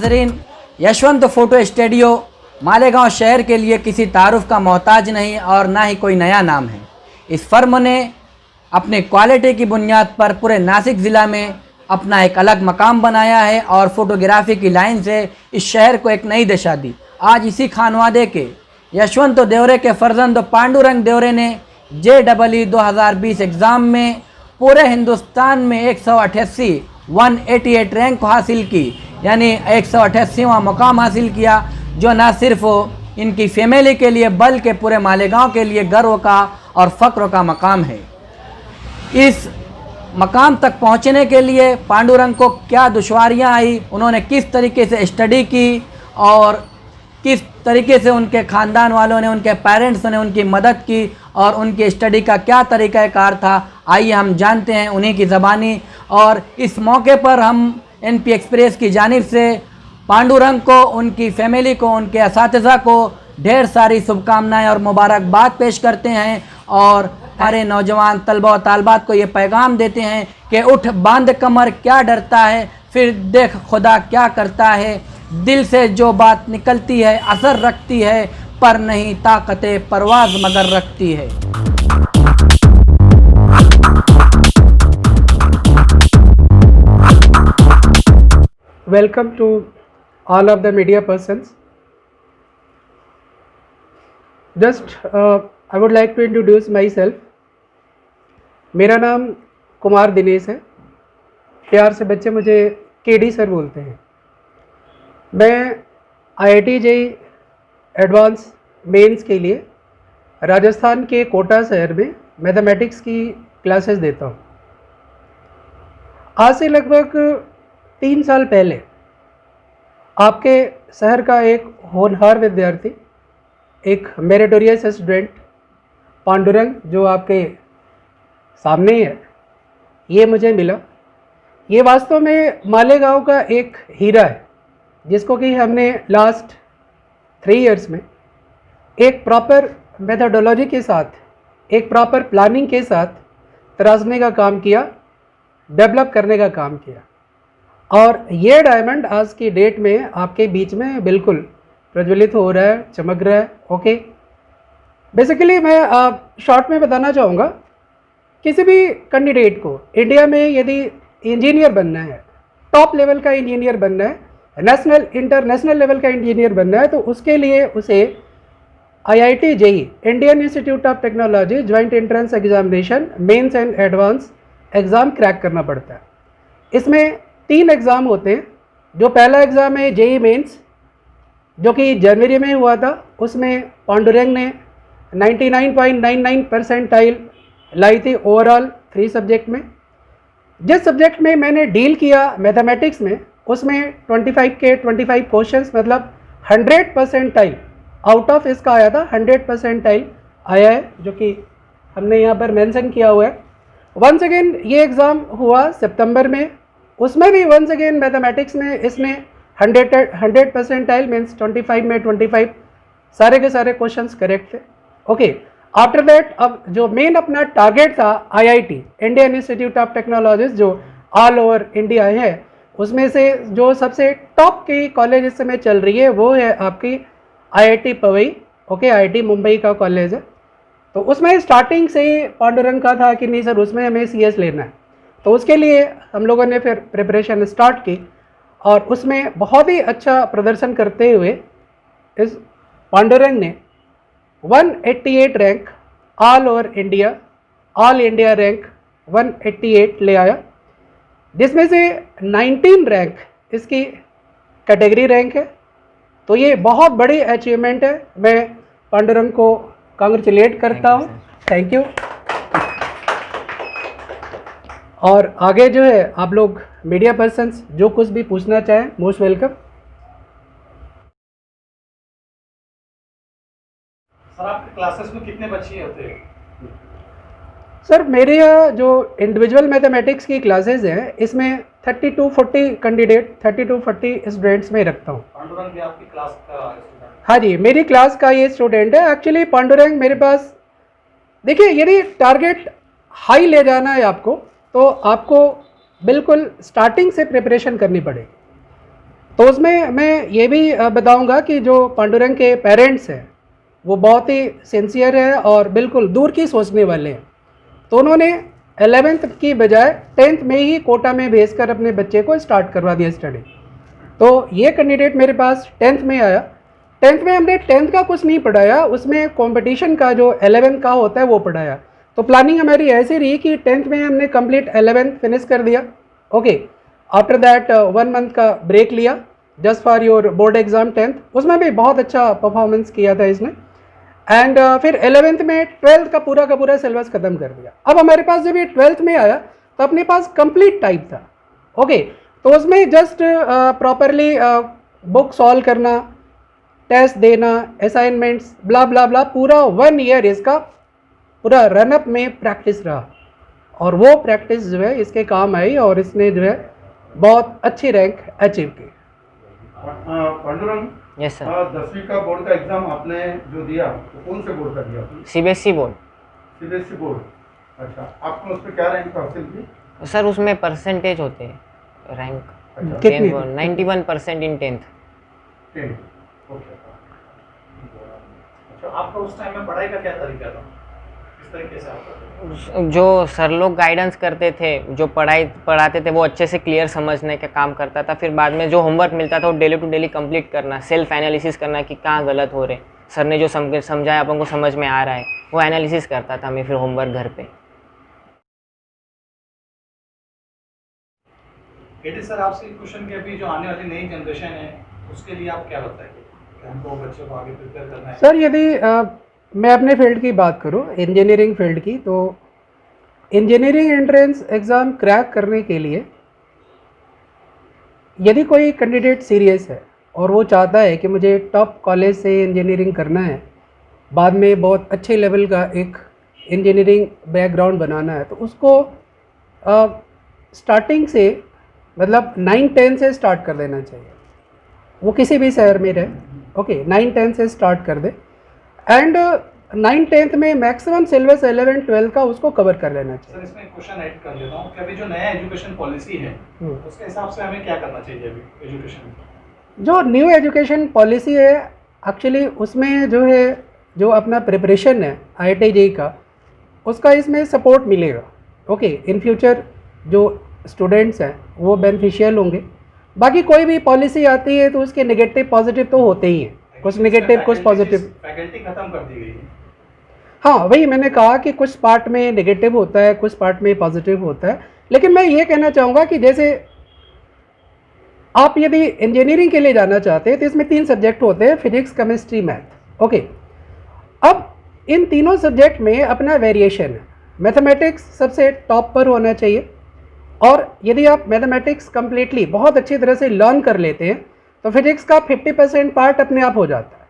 नाजरीन, Yashwant photo studio Malegaon शहर के लिए किसी तारुफ का मोहताज नहीं और ना ही कोई नया नाम है। इस फर्म ने अपने क्वालिटी की बुनियाद पर पूरे नासिक ज़िला में अपना एक अलग मकाम बनाया है और फोटोग्राफी की लाइन से इस शहर को एक नई दिशा दी। आज इसी खानवादे के यशवंत देवरे के फर्जंद पांडुरंग देवरे ने JEE 2020 एग्ज़ाम में पूरे हिंदुस्तान में 188 रैंक हासिल की, यानी 188वां मुकाम हासिल किया, जो न सिर्फ इनकी फैमिली के लिए बल्कि पूरे मालेगांव के लिए गर्व का और फ़ख्र का मकाम है। इस मकाम तक पहुंचने के लिए पांडुरंग को क्या दुश्वारियां आई, उन्होंने किस तरीके से स्टडी की और किस तरीके से उनके ख़ानदान वालों ने, उनके पेरेंट्स ने उनकी मदद की और उनकी स्टडी का क्या तरीक़ाकार था, आइए हम जानते हैं उन्हीं की ज़बानी। और इस मौके पर हम NP एक्सप्रेस की जानिब से पांडुरंग को, उनकी फैमिली को, उनके असातिज़ा को ढेर सारी शुभकामनाएं और मुबारकबाद पेश करते हैं और हमारे नौजवान तलबा व तालबात को ये पैगाम देते हैं कि उठ बांध कमर क्या डरता है, फिर देख खुदा क्या करता है। दिल से जो बात निकलती है असर रखती है, पर नहीं ताकते परवाज़ मगर रखती है। Welcome to all of the media persons. Just I would like to introduce myself. मेरा नाम कुमार दिनेश है, प्यार से बच्चे मुझे KD सर बोलते हैं। मैं IIT JEE एडवांस मेंस के लिए राजस्थान के कोटा शहर में मैथमेटिक्स की क्लासेस देता हूँ। आज से लगभग 3 साल पहले आपके शहर का एक होनहार विद्यार्थी, एक मेरिटोरियस स्टूडेंट पांडुरंग, जो आपके सामने ही है, ये मुझे मिला। ये वास्तव में मालेगांव का एक हीरा है, जिसको कि हमने लास्ट 3 इयर्स में एक प्रॉपर मेथोडोलॉजी के साथ, एक प्रॉपर प्लानिंग के साथ तराशने का काम किया, डेवलप करने का काम किया। और ये डायमंड आज की डेट में आपके बीच में बिल्कुल प्रज्वलित हो रहा है, चमक रहा है। ओके, बेसिकली मैं शॉर्ट में बताना चाहूँगा, किसी भी कैंडिडेट को इंडिया में यदि इंजीनियर बनना है, टॉप लेवल का इंजीनियर बनना है, नेशनल इंटरनेशनल लेवल का इंजीनियर बनना है, तो उसके लिए उसे IIT JEE Indian Institute of Technology joint entrance examination mains and advance exam crack करना पड़ता है। इसमें 3 एग्ज़ाम होते हैं। जो पहला एग्ज़ाम है JEE मेंस, जो कि जनवरी में हुआ था, उसमें पांडुरंग ने 99.99 परसेंटाइल लाई थी ओवरऑल 3 सब्जेक्ट में। जिस सब्जेक्ट में मैंने डील किया मैथमेटिक्स में, उसमें 25 के 25 क्वेश्चंस, मतलब 100 परसेंटाइल आउट ऑफ इसका आया था, 100 परसेंटाइल आया है, जो कि हमने यहाँ पर मेंशन किया हुआ है। वंस अगेन ये एग्ज़ाम हुआ सितंबर में, उसमें भी वंस अगेन मैथमेटिक्स में इसने 100 परसेंटाइल मीन्स 25 में 25 सारे के सारे क्वेश्चंस करेक्ट थे। ओके, आफ्टर दैट अब जो मेन अपना टारगेट था IIT Indian Institute of technology, जो ऑल ओवर इंडिया है, उसमें से जो सबसे टॉप की कॉलेज इस समय चल रही है वो है आपकी IIT Powai. Okay, IIT Mumbai का कॉलेज है। तो उसमें स्टार्टिंग से ही पांडुरंग का था कि नहीं सर, उसमें हमें CS लेना है। तो उसके लिए हम लोगों ने फिर प्रिपरेशन स्टार्ट की और उसमें बहुत ही अच्छा प्रदर्शन करते हुए इस पांडुरंग ने 188 rank all over India, all India rank 188 ले आया, जिसमें से 19 रैंक इसकी कैटेगरी रैंक है। तो ये बहुत बड़ी अचीवमेंट है। मैं पांडुरंग को कांग्रेचुलेट करता हूँ, थैंक यू। और आगे जो है आप लोग मीडिया पर्सन्स जो कुछ भी पूछना चाहें, मोस्ट वेलकम। सर, आपके क्लासेस में कितने बच्चे होते हैं? सर, मेरे यहाँ जो इंडिविजुअल मैथमेटिक्स की क्लासेस हैं, इसमें 30 to 40 कैंडिडेट, 30 to 40 स्टूडेंट्स में रखता हूँ। पांडुरंग भी आपकी क्लास का स्टूडेंट? हाँ जी, मेरी क्लास का ये स्टूडेंट है। एक्चुअली पांडुरंग मेरे पास, देखिए, यदि टारगेट हाई ले जाना है आपको, तो आपको बिल्कुल स्टार्टिंग से प्रिपरेशन करनी पड़ेगी। तो उसमें मैं ये भी बताऊंगा कि जो पांडुरंग के पेरेंट्स हैं वो बहुत ही सिंसियर है और बिल्कुल दूर की सोचने वाले हैं। तो उन्होंने 11th की बजाय 10th में ही कोटा में भेजकर अपने बच्चे को स्टार्ट करवा दिया स्टडी। तो ये कैंडिडेट मेरे पास 10th में आया। 10th में हमने 10th का कुछ नहीं पढ़ाया, उसमें कंपटीशन का जो 11th का होता है वो पढ़ाया। तो प्लानिंग हमारी ऐसी रही कि 10th में हमने कंप्लीट 11th फिनिश कर दिया। ओके, आफ्टर दैट 1 मंथ का ब्रेक लिया just for your board exam 10th, उसमें भी बहुत अच्छा परफॉर्मेंस किया था इसने। एंड फिर 11th में 12th का पूरा सिलेबस ख़त्म कर दिया। अब हमारे पास जब ये 12th में आया तो अपने पास कंप्लीट टाइप था। ओके, तो उसमें जस्ट प्रॉपरली बुक सॉल्व करना, टेस्ट देना, असाइनमेंट्स ब्ला ब्ला ब्ला, पूरा 1 ईयर इसका पूरा रनअप में प्रैक्टिस रहा और वो प्रैक्टिस जो है इसके काम आई और इसने जो है बहुत अच्छी रैंक अचीव की। Pandurang, yes sir. 10वीं का बोर्ड का एग्जाम आपने जो दिया तो कौन से बोर्ड का दिया? CBSE board. CBSE board. अच्छा, आपने उसमें क्या रैंक हासिल की? सर उसमें परसेंटेज होते हैं रैंक। अच्छा, कितनी? 91% इन 10th। 10। ओके। तो आपका उस टाइम में पढ़ाई का क्या तरीका था, किस तरीके से आप करते थे? जो सर लोग गाइडेंस करते थे, जो पढ़ाते थे वो अच्छे से क्लियर समझने का काम करता था। फिर बाद में जो होमवर्क मिलता था वो डेली टू डेली कंप्लीट करना, सेल्फ एनालिसिस करना कि कहाँ गलत हो रहे, सर ने जो समझाया अपन को समझ में आ रहा है, वो एनालिसिस करता था मैं फिर होमवर्क घर पे। केटी सर, आपसे एक क्वेश्चन कि अभी जो आने वाली नई जनरेशन है उसके लिए आप क्या बताएंगे कि हमको बच्चों को आगे प्रिपेयर करना है? सर यदि मैं अपने फील्ड की बात करूं, इंजीनियरिंग फील्ड की, तो इंजीनियरिंग एंट्रेंस एग्ज़ाम क्रैक करने के लिए यदि कोई कैंडिडेट सीरियस है और वो चाहता है कि मुझे टॉप कॉलेज से इंजीनियरिंग करना है, बाद में बहुत अच्छे लेवल का एक इंजीनियरिंग बैकग्राउंड बनाना है, तो उसको स्टार्टिंग से मतलब 9-10 से स्टार्ट कर देना चाहिए। वो किसी भी शहर में रहे, ओके, 9-10 से स्टार्ट कर दे एंड 9-10 में मैक्सिमम सिलेबस 11-12 का उसको कवर कर लेना चाहिए। सर इसमें क्वेश्चन ऐड कर देता हूँ कि अभी जो नया एजुकेशन पॉलिसी है उसके हिसाब से हमें क्या करना चाहिए अभी एजुकेशन में? जो न्यू एजुकेशन पॉलिसी है एक्चुअली उसमें जो है जो अपना प्रिपरेशन है IIT JEE का, उसका इसमें सपोर्ट मिलेगा। ओके, इन फ्यूचर जो स्टूडेंट्स हैं वो बेनिफिशियल होंगे। बाकी कोई भी पॉलिसी आती है तो उसके नेगेटिव पॉजिटिव तो होते ही हैं, कुछ नेगेटिव कुछ पॉजिटिव। फैकल्टी खत्म कर दी गई है। हाँ, वही मैंने कहा कि कुछ पार्ट में नेगेटिव होता है, कुछ पार्ट में पॉजिटिव होता है। लेकिन मैं ये कहना चाहूँगा कि जैसे आप यदि इंजीनियरिंग के लिए जाना चाहते हैं तो इसमें 3 सब्जेक्ट होते हैं, फिजिक्स, केमिस्ट्री, मैथ। ओके, अब इन तीनों सब्जेक्ट में अपना वेरिएशन है। मैथमेटिक्स सबसे टॉप पर होना चाहिए और यदि आप मैथमेटिक्स कम्प्लीटली बहुत अच्छी तरह से लर्न कर लेते हैं तो फिजिक्स का 50% पार्ट अपने आप हो जाता है।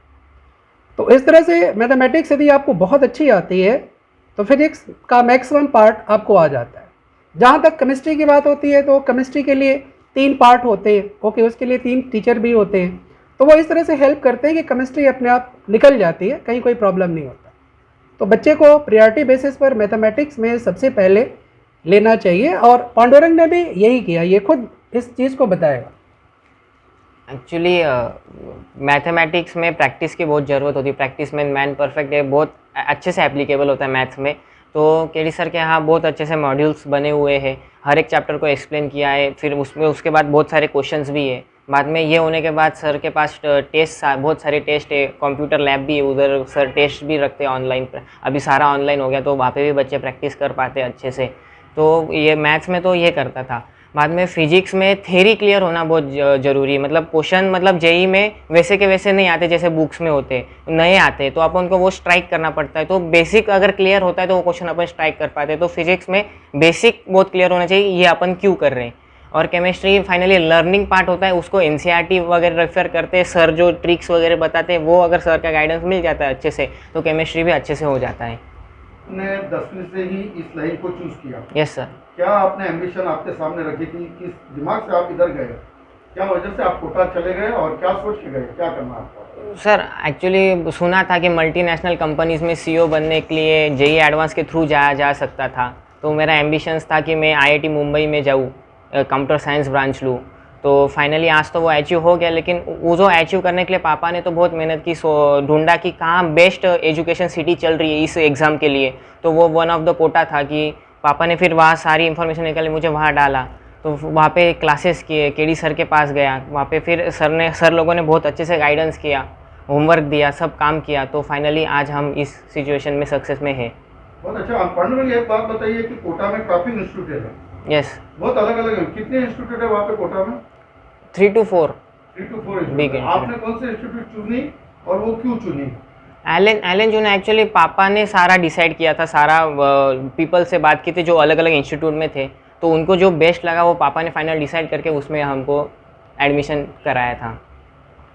तो इस तरह से मैथमेटिक्स यदि आपको बहुत अच्छी आती है तो फिजिक्स का मैक्सिमम पार्ट आपको आ जाता है। जहाँ तक केमिस्ट्री की बात होती है तो केमिस्ट्री के लिए 3 पार्ट होते हैं। ओके, उसके लिए 3 टीचर भी होते हैं, तो वो इस तरह से हेल्प करते हैं कि केमिस्ट्री अपने आप निकल जाती है, कहीं कोई प्रॉब्लम नहीं होता। तो बच्चे को प्रायोरिटी बेसिस पर मैथमेटिक्स में सबसे पहले लेना चाहिए और पांडुरंग ने भी यही किया, ये खुद इस चीज़ को बताएगा। एक्चुअली मैथमेटिक्स में प्रैक्टिस की बहुत ज़रूरत होती है। प्रैक्टिस में मैन परफेक्ट है, बहुत अच्छे से एप्लीकेबल होता है मैथ्स में। तो केडी सर के यहाँ बहुत अच्छे से मॉड्यूल्स बने हुए हैं, हर एक चैप्टर को एक्सप्लेन किया है। फिर उसमें उसके बाद बहुत सारे क्वेश्चंस भी है। बाद में ये होने के बाद सर के पास टेस्ट, बहुत सारे टेस्ट है, कंप्यूटर लैब भी है, उधर सर टेस्ट भी रखते हैं ऑनलाइन। अभी सारा ऑनलाइन हो गया तो वहाँ पे भी बच्चे प्रैक्टिस कर पाते हैं अच्छे से। तो ये मैथ्स में तो ये करता था। बाद में फिजिक्स में थ्योरी क्लियर होना बहुत ज़रूरी है। मतलब क्वेश्चन मतलब जेई में वैसे के वैसे नहीं आते जैसे बुक्स में होते, नए आते, तो अपन को वो स्ट्राइक करना पड़ता है। तो बेसिक अगर क्लियर होता है तो वो क्वेश्चन अपन स्ट्राइक कर पाते हैं। तो फिजिक्स में बेसिक बहुत क्लियर होना चाहिए, ये अपन क्यों कर रहे हैं। और केमिस्ट्री फाइनली लर्निंग पार्ट होता है, उसको एनसीईआरटी वगैरह रेफर करते हैं। सर जो ट्रिक्स वगैरह बताते हैं वो अगर सर का गाइडेंस मिल जाता है अच्छे से तो केमिस्ट्री भी अच्छे से हो जाता है। आपने 10वीं से ही इस लाइन को चूज किया? Yes sir. क्या आपने एम्बिशन आपके सामने रखी थी, किस दिमाग से आप इधर गए, क्या वजह से आप कोटा चले गए और क्या सोच के गए, क्या करना आपका? सर एक्चुअली सुना था कि मल्टीनेशनल कंपनीज़ में सीईओ बनने के लिए जेईई एडवांस के थ्रू जाया जा सकता था। तो मेरा एम्बिशंस था कि मैं आईआईटी मुंबई में जाऊँ, कंप्यूटर साइंस ब्रांच लूँ। तो फाइनली आज तो वो अचीव हो गया, लेकिन वो जो अचीव करने के लिए पापा ने तो बहुत मेहनत की, ढूंढा कि कहाँ बेस्ट एजुकेशन सिटी चल रही है इस एग्ज़ाम के लिए। तो वो वन ऑफ द कोटा था कि पापा ने फिर वहाँ सारी इन्फॉर्मेशन निकाली, मुझे वहाँ डाला। तो वहाँ पे क्लासेस किए, केडी सर के पास गया, वहाँ पे फिर सर लोगों ने बहुत अच्छे से गाइडेंस किया, होमवर्क दिया, सब काम किया। तो फाइनली आज हम इस सिचुएशन में सक्सेस में है। बहुत अच्छा। आप पांडुरंग, एक बात बताइए कि कोटा में काफ़ी इंस्टीट्यूट है, यस, बहुत अलग अलग है, कितने इंस्टीट्यूट है वहाँ पे कोटा में? 3 to 4 3 to 4 Big इंस्टीट्यूट। आपने कौन से इंस्टीट्यूट चुनी और वो क्यों चुनी? एलन जो ना, एक्चुअली पापा ने सारा डिसाइड किया था, सारा पीपल से बात की थी जो अलग अलग इंस्टीट्यूट में थे, तो उनको जो बेस्ट लगा वो पापा ने फाइनल डिसाइड करके उसमें हमको एडमिशन कराया था।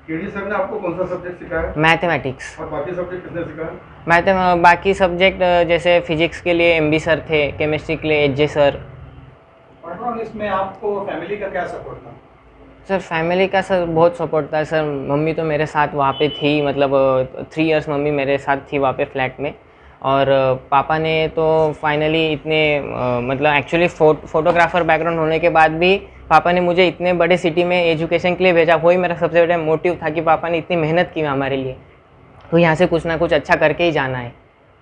केडी सर ने आपको कौन सा सब्जेक्ट सिखाया मैथमेटिक्स। और बाकी सब्जेक्ट किसने सिखाया? बाकी सब्जेक्ट जैसे फिजिक्स के लिए MB सर थे, केमिस्ट्री के लिए HJ सर। पांडुरंग, इसमें आपको फैमिली का क्या सपोर्ट था? सर फैमिली का सर बहुत सपोर्ट था सर। मम्मी तो मेरे साथ वहाँ पे थी, मतलब 3 इयर्स मम्मी मेरे साथ थी वहाँ पे फ्लैट में। और पापा ने तो फाइनली इतने मतलब एक्चुअली फोटोग्राफर बैकग्राउंड होने के बाद भी पापा ने मुझे इतने बड़े सिटी में एजुकेशन के लिए भेजा। वही मेरा सबसे बड़ा मोटिव था कि पापा ने इतनी मेहनत की हमारे लिए, तो यहाँ से कुछ ना कुछ अच्छा करके ही जाना है।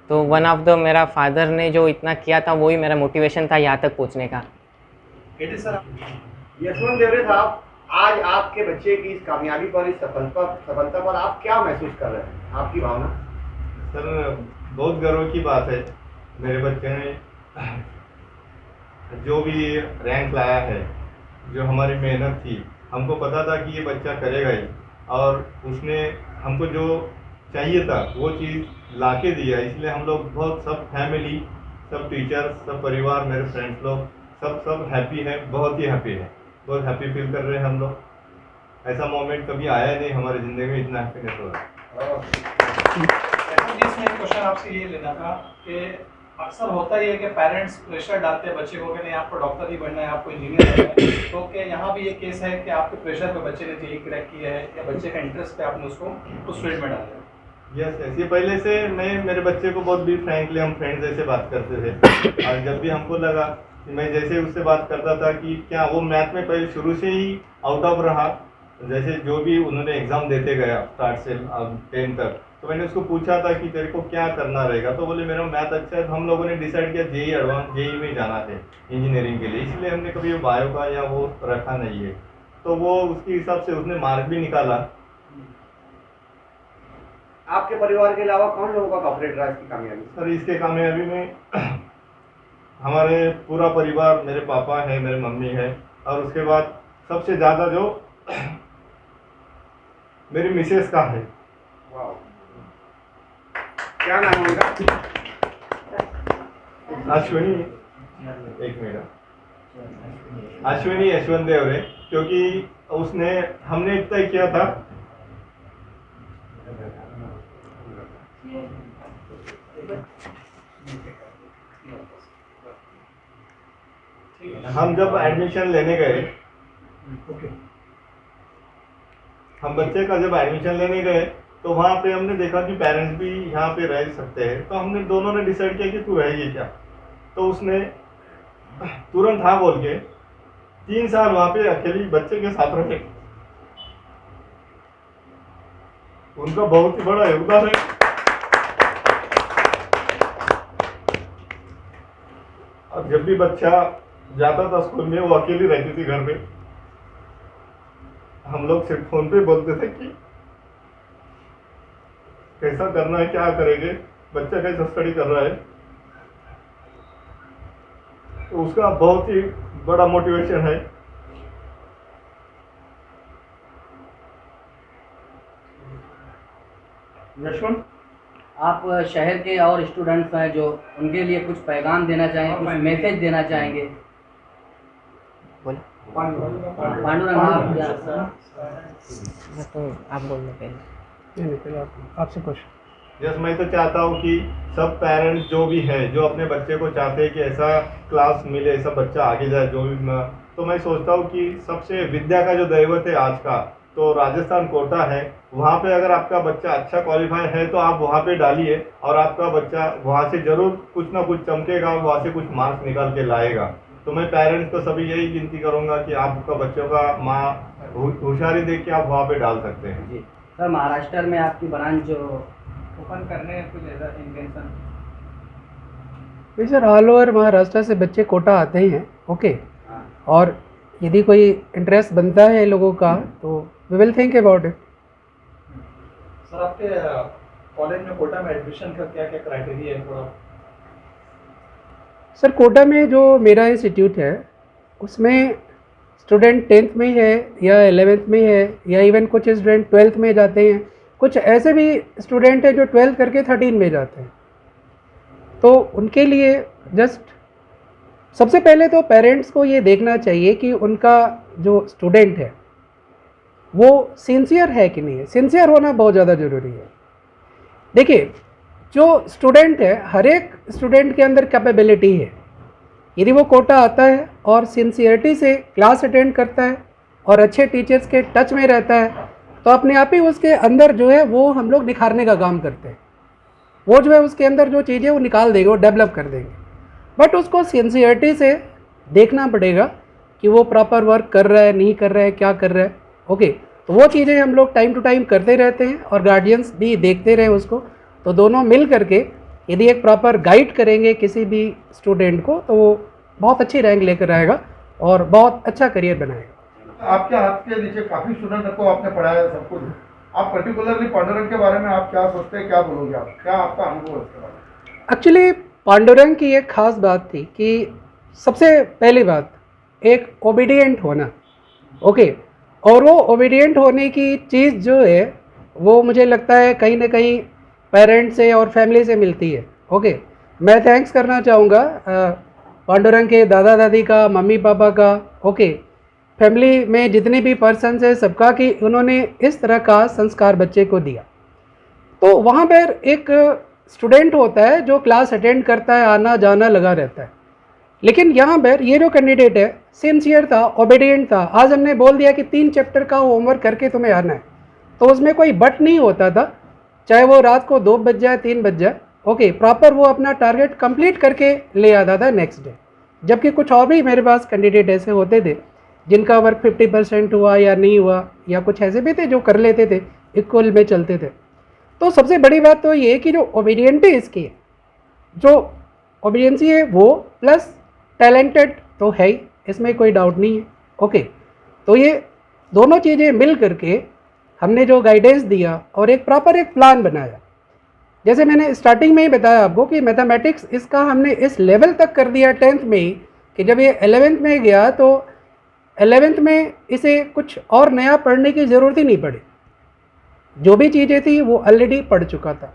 तो वन ऑफ द मेरा फादर ने जो इतना किया था वही मेरा मोटिवेशन था यहाँ तक पहुँचने का। केडी सर, यशवंत देवरे साहब, आज आपके बच्चे की इस कामयाबी पर, इस सफलता पर आप क्या महसूस कर रहे हैं, आपकी भावना? सर बहुत गर्व की बात है, मेरे बच्चे ने जो भी रैंक लाया है, जो हमारी मेहनत थी, हमको पता था कि ये बच्चा करेगा ही, और उसने हमको जो चाहिए था वो चीज़ ला के दिया। इसलिए हम लोग बहुत, सब फैमिली, सब टीचर्स, सब परिवार, मेरे फ्रेंड्स लोग सब हैप्पी है, बहुत ही हैप्पी है, बहुत हैप्पी फील कर रहे हैं हम लोग। ऐसा मोमेंट कभी आया नहीं हमारी ज़िंदगी में, इतना हैप्पीनेस हो रहा है। इसमें एक क्वेश्चन आपसे ये लेना था कि अक्सर होता ही है कि पेरेंट्स प्रेशर डालते हैं बच्चे को कि नहीं आपको डॉक्टर ही बनना है, आपको इंजीनियर बनना है, तो क्या यहाँ भी ये केस है कि आपके प्रेशर पे बच्चे ने जेईई क्रैक किया है या बच्चे का इंटरेस्ट पे आपने उसको उस फील्ड में डाला है? यस, ये पहले से मैं मेरे बच्चे को बहुत भी फ्रैंकली हम फ्रेंड्स जैसे बात करते थे, और जब भी हमको लगा कि मैं जैसे उससे बात करता था कि क्या वो मैथ में पहले शुरू से ही आउट ऑफ रहा, जैसे जो भी उन्होंने एग्ज़ाम देते गया स्टार्ट से 10 तक, तो मैंने उसको पूछा था कि तेरे को क्या करना रहेगा, तो बोले मेरा मैथ अच्छा है। तो हम लोगों ने डिसाइड किया जेईई एडवांस, जेईई में जाना है इंजीनियरिंग के लिए, इसलिए हमने कभी बायो का या वो रखा नहीं है। तो वो उसके हिसाब से उसने मार्क भी निकाला। आपके परिवार के अलावा कौन लोगों का कॉपरेट रहा इसकी कामयाबी? सर इसके कामयाबी में हमारे पूरा परिवार, मेरे पापा है, मेरे मम्मी है, और उसके बाद सबसे ज़्यादा जो मेरी मिसेस का है। वाह, क्या नाम है उनका? अश्विनी, एक मिनट, अश्विनी यशवंत देवरे, क्योंकि उसने, हमने तय किया था हम जब एडमिशन लेने गए, हम बच्चे का जब एडमिशन लेने गए तो वहाँ पे हमने देखा कि पेरेंट्स भी यहाँ पे रह सकते हैं, तो हमने दोनों ने डिसाइड किया कि तू रहेगी क्या। तो उसने तुरंत हाँ बोल के 3 साल वहाँ पे अकेली बच्चे के साथ रहे। उनका बहुत ही बड़ा योगदान है। और जब भी बच्चा जाता था स्कूल में, वो अकेली रहती थी घर में, हम लोग सिर्फ फोन पे बोलते थे कि कैसा करना है, क्या करेंगे, बच्चा कैसा स्टडी कर रहा है। तो उसका बहुत ही बड़ा मोटिवेशन है। यशवंत, आप शहर के और स्टूडेंट्स हैं जो, उनके लिए कुछ पैगाम देना चाहेंगे, कुछ मैसेज देना चाहेंगे? बोलो पांडुरंग, आप बोलने पहले। नहीं, पहले आपसे क्वेश्चन। यस, मैं तो चाहता हूँ कि सब पेरेंट्स जो भी है, जो अपने बच्चे को चाहते हैं कि ऐसा क्लास मिले, ऐसा बच्चा आगे जाए, जो भी तो मैं सोचता हूँ कि सबसे विद्या का जो दैवत है आज का, तो राजस्थान कोटा है। वहाँ पे अगर आपका बच्चा अच्छा क्वालिफाई है तो आप वहाँ पे डालिए, और आपका बच्चा वहाँ से ज़रूर कुछ ना कुछ चमकेगा, वहाँ से कुछ मार्क्स निकाल के लाएगा। तो मैं पेरेंट्स को सभी यही विनती करूंगा कि आपका बच्चों का माँ होशियारी देख के आप वहाँ पे डाल सकते हैं। जी सर, महाराष्ट्र में आपकी ब्रांच जो ओपन करने कुछ ऐसा इंटेंशन? नहीं सर, ऑल ओवर महाराष्ट्र से बच्चे कोटा आते ही हैं, ओके। और यदि कोई इंटरेस्ट बनता है लोगों का तो we will think about it. Sir आपके कॉलेज में कोटा में एडमिशन का क्या क्या क्राइटेरिया है थोड़ा? सर कोटा में जो मेरा इंस्टीट्यूट है उसमें स्टूडेंट 10th में है या 11th में है या इवन कुछ स्टूडेंट 12th में जाते हैं, कुछ ऐसे भी स्टूडेंट हैं जो 12th करके 13 में जाते हैं। तो उनके लिए जस्ट सबसे पहले तो पेरेंट्स को ये देखना चाहिए कि उनका जो स्टूडेंट है वो सिंसियर है कि नहीं है। सिंसियर होना बहुत ज़्यादा ज़रूरी है। देखिए, जो स्टूडेंट है, हर एक स्टूडेंट के अंदर कैपेबिलिटी है। यदि वो कोटा आता है और सिंसियरिटी से क्लास अटेंड करता है और अच्छे टीचर्स के टच में रहता है तो अपने आप ही उसके अंदर जो है वो हम लोग निखारने का काम करते हैं। वो जो है उसके अंदर जो चीज़ें वो निकाल देंगे, वो डेवलप कर देंगे। बट उसको सिंसियरिटी से देखना पड़ेगा कि वो प्रॉपर वर्क कर रहा है, नहीं कर रहा है, क्या कर रहा है, ओके। तो वो चीज़ें हम लोग टाइम टू टाइम करते रहते हैं और गार्डियंस भी देखते रहे उसको। तो दोनों मिल करके यदि एक प्रॉपर गाइड करेंगे किसी भी स्टूडेंट को तो वो बहुत अच्छी रैंक लेकर आएगा और बहुत अच्छा करियर बनाएगा। आपके हाथ के नीचे काफ़ी स्टूडेंट को आपने पढ़ाया है सब कुछ। आप पर्टिकुलरली पांडुरंग के बारे में आप क्या सोचते हैं, क्या बोलोगे आप, क्या आपका अनुभव है इसके बारे में? एक्चुअली पांडुरंग की एक ख़ास बात थी कि सबसे पहली बात एक ओबीडियंट होना, ओके। और वो ओबीडियंट होने की चीज़ जो है वो मुझे लगता है कहीं ना कहीं पेरेंट्स से और फैमिली से मिलती है, ओके। मैं थैंक्स करना चाहूँगा पांडुरंग के दादा दादी का, मम्मी पापा का, ओके, फैमिली में जितने भी पर्सन्स हैं सबका, कि उन्होंने इस तरह का संस्कार बच्चे को दिया। तो वहाँ पर एक स्टूडेंट होता है जो क्लास अटेंड करता है, आना जाना लगा रहता है। लेकिन यहाँ पर ये जो कैंडिडेट है सिंसियर था, ओबीडियंट था। आज हमने बोल दिया कि 3 चैप्टर का होमवर्क करके तुम्हें आना है, तो उसमें कोई बट नहीं होता था, चाहे वो रात को 2 बज जाए 3 बज जाए, ओके। प्रॉपर वो अपना टारगेट कंप्लीट करके ले आता था नेक्स्ट डे। जबकि कुछ और भी मेरे पास कैंडिडेट ऐसे होते थे जिनका वर्क 50% हुआ या नहीं हुआ, या कुछ ऐसे भी थे जो कर लेते थे, इक्वल में चलते थे। तो सबसे बड़ी बात तो ये है कि जो ओबीडियंट है इसकी है, जो ओबीडियंसी है वो प्लस टैलेंटेड तो है ही, इसमें कोई डाउट नहीं है, ओके। तो ये दोनों चीज़ें मिल करके हमने जो गाइडेंस दिया और एक प्रॉपर एक प्लान बनाया। जैसे मैंने स्टार्टिंग में ही बताया आपको कि मैथमेटिक्स इसका हमने इस लेवल तक कर दिया 10th में ही कि जब ये 11th में गया तो 11th में इसे कुछ और नया पढ़ने की ज़रूरत ही नहीं पड़ी। जो भी चीज़ें थी वो ऑलरेडी पढ़ चुका था।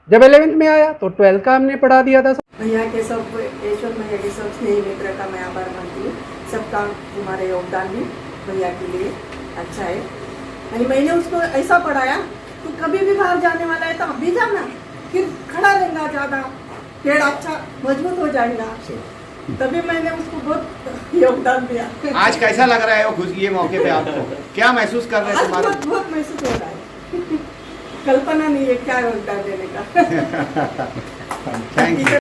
जब 11th में आया तो 12th का हमने पढ़ा दिया था। भैया के सब ईश्वर भैया के सब स्नेही मित्र का मैं आभार मानती हूँ। सबका तुम्हारे योगदान भी भैया के लिए अच्छा है। यानी मैंने उसको ऐसा पढ़ाया, तू कभी भी बाहर जाने वाला है तो अभी जाना, फिर खड़ा रहना, ज़्यादा पेड़ अच्छा मजबूत हो जाएगा। तभी मैंने उसको बहुत योगदान दिया। आज कैसा लग रहा है वो खुश ये मौके पे आपको, क्या महसूस कर रहे हैं आज तुम्हारा? बहुत महसूस हो रहा है। कल्पना नहीं है क्या योगदान देने का। Thank you.